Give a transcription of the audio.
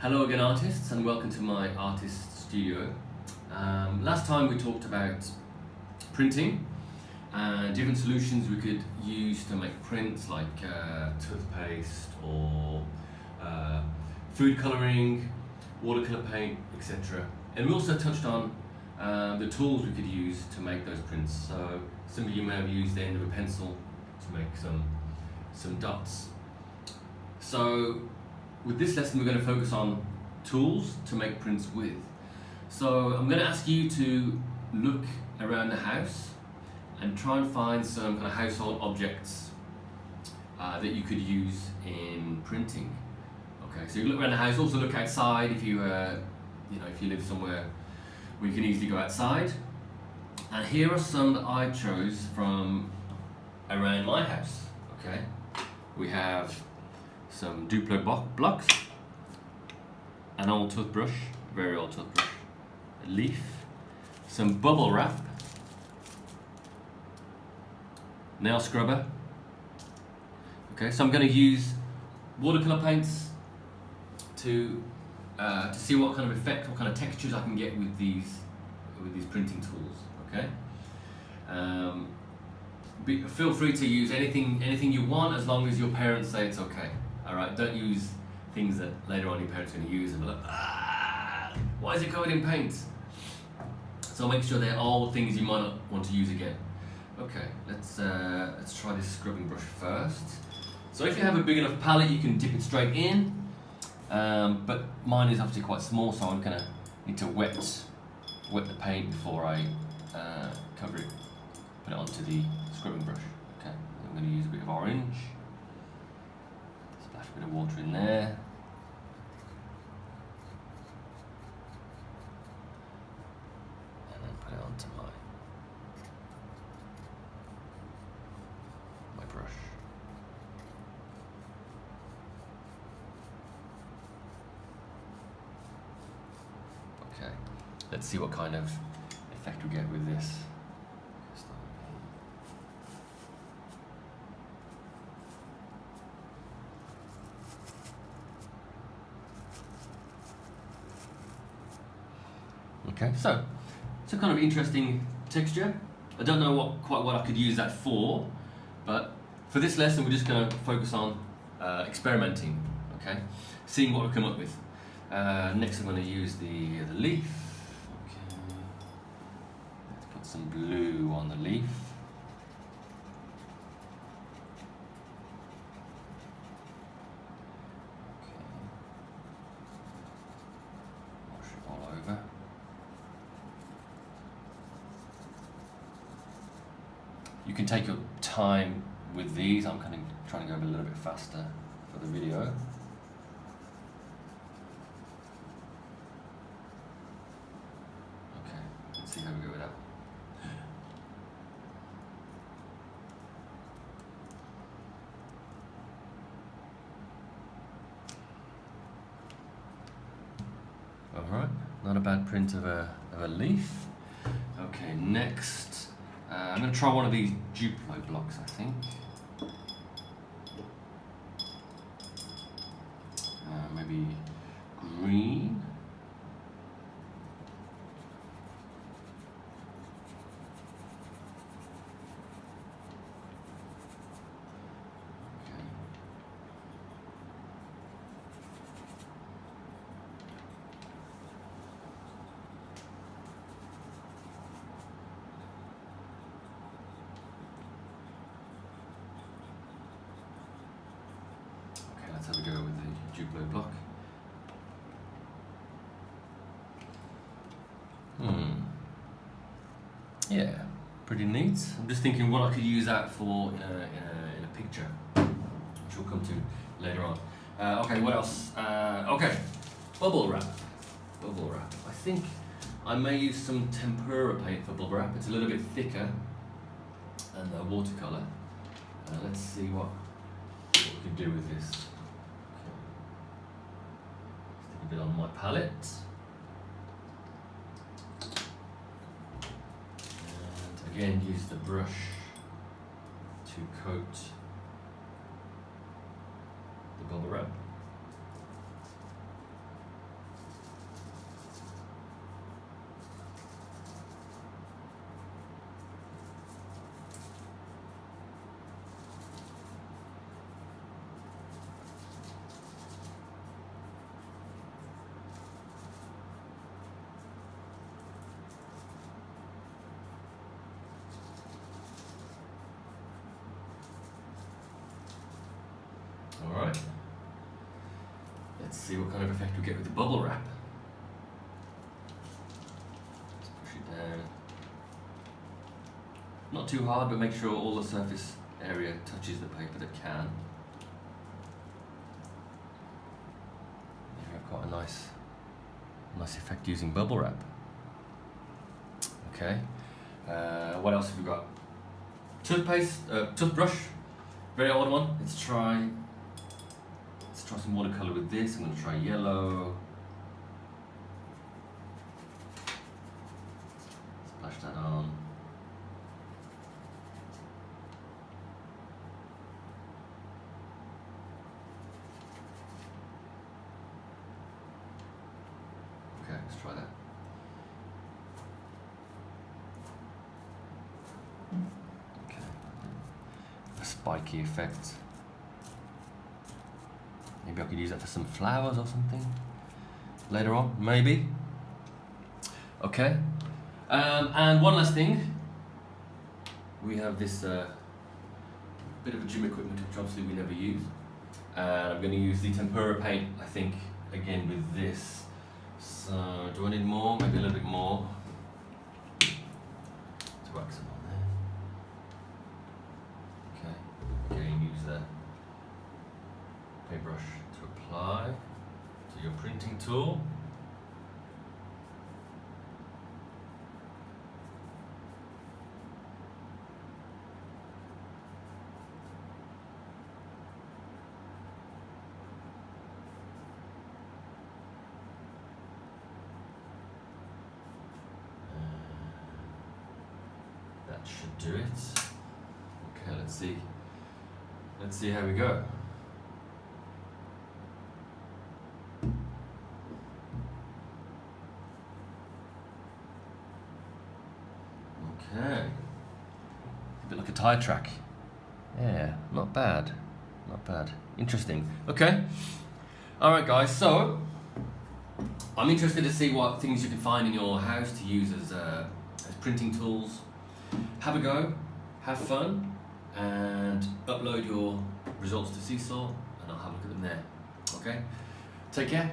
Hello again, artists, and welcome to my artist studio. Last time we talked about printing and different solutions we could use to make prints like toothpaste or food colouring, watercolour paint, etc. And we also touched on the tools we could use to make those prints. So some of you may have used the end of a pencil to make some dots. So with this lesson we're going to focus on tools to make prints with. So I'm going to ask you to look around the house and try and find some kind of household objects that you could use in printing. Okay, so you look around the house, also look outside if you if you live somewhere where you can easily go outside. And here are some that I chose from around my house. Okay, we have some Duplo blocks, an old toothbrush, very old toothbrush, a leaf, some bubble wrap, nail scrubber. Okay, so I'm going to use watercolor paints to see what kind of effect, what kind of textures I can get with these printing tools. Okay. Feel free to use anything you want as long as your parents say it's okay. Alright, don't use things that later on your parents are going to use and be like, why is it covered in paint? So make sure they're all things you might not want to use again. Okay, let's try this scrubbing brush first. So if you have a big enough palette, you can dip it straight in, but mine is obviously quite small, so I'm going to need to wet the paint before I cover it, put it onto the scrubbing brush. Okay, I'm going to use a bit of orange. Splash a bit of water in there. And then put it onto my brush. Okay, let's see what kind of effect we get with this. Okay, so it's a kind of interesting texture. I don't know quite what I could use that for, but for this lesson we're just going to focus on experimenting, okay? Seeing what we come up with. Next I'm going to use the leaf. Okay. Let's put some blue on the leaf. Okay. Wash it all over. You can take your time with these. I'm kind of trying to go a little bit faster for the video. Okay, let's see how we go with that. Alright, not a bad print of a leaf. Okay, next. I'm going to try one of these Duplo blocks, I think. Maybe green. Let's have a go with the Duplo block. Yeah, pretty neat. I'm just thinking what I could use that for in a picture, which we'll come to later on. Okay, what else? Okay, bubble wrap. Bubble wrap. I think I may use some tempera paint for bubble wrap. It's a little bit thicker than the watercolor. Let's see what we can do with this. Stick a bit on my palette. And again, use the brush to coat the bubble wrap. Alright. Let's see what kind of effect we get with the bubble wrap. Let's push it down. Not too hard, but make sure all the surface area touches the paper that can. There, I've got a nice effect using bubble wrap. Okay. What else have we got? Toothbrush. Very old one. Let's try some watercolor with this. I'm going to try yellow. Splash that on. Okay, let's try that. Okay. A spiky effect. Maybe I could use that for some flowers or something later on, maybe. Okay. And one last thing. We have this bit of a gym equipment which obviously we never use. I'm going to use the tempera paint, I think, again with this. So, do I need more? Maybe a little bit more. Let's wax some on there. Okay. Again, use the paintbrush to apply to your printing tool. That should do it. Okay, let's see. Let's see how we go. Okay. A bit like a tire track. Yeah, not bad. Not bad. Interesting. Okay. Alright guys, so I'm interested to see what things you can find in your house to use as printing tools. Have a go, have fun, and upload your results to Seesaw, and I'll have a look at them there. Okay? Take care.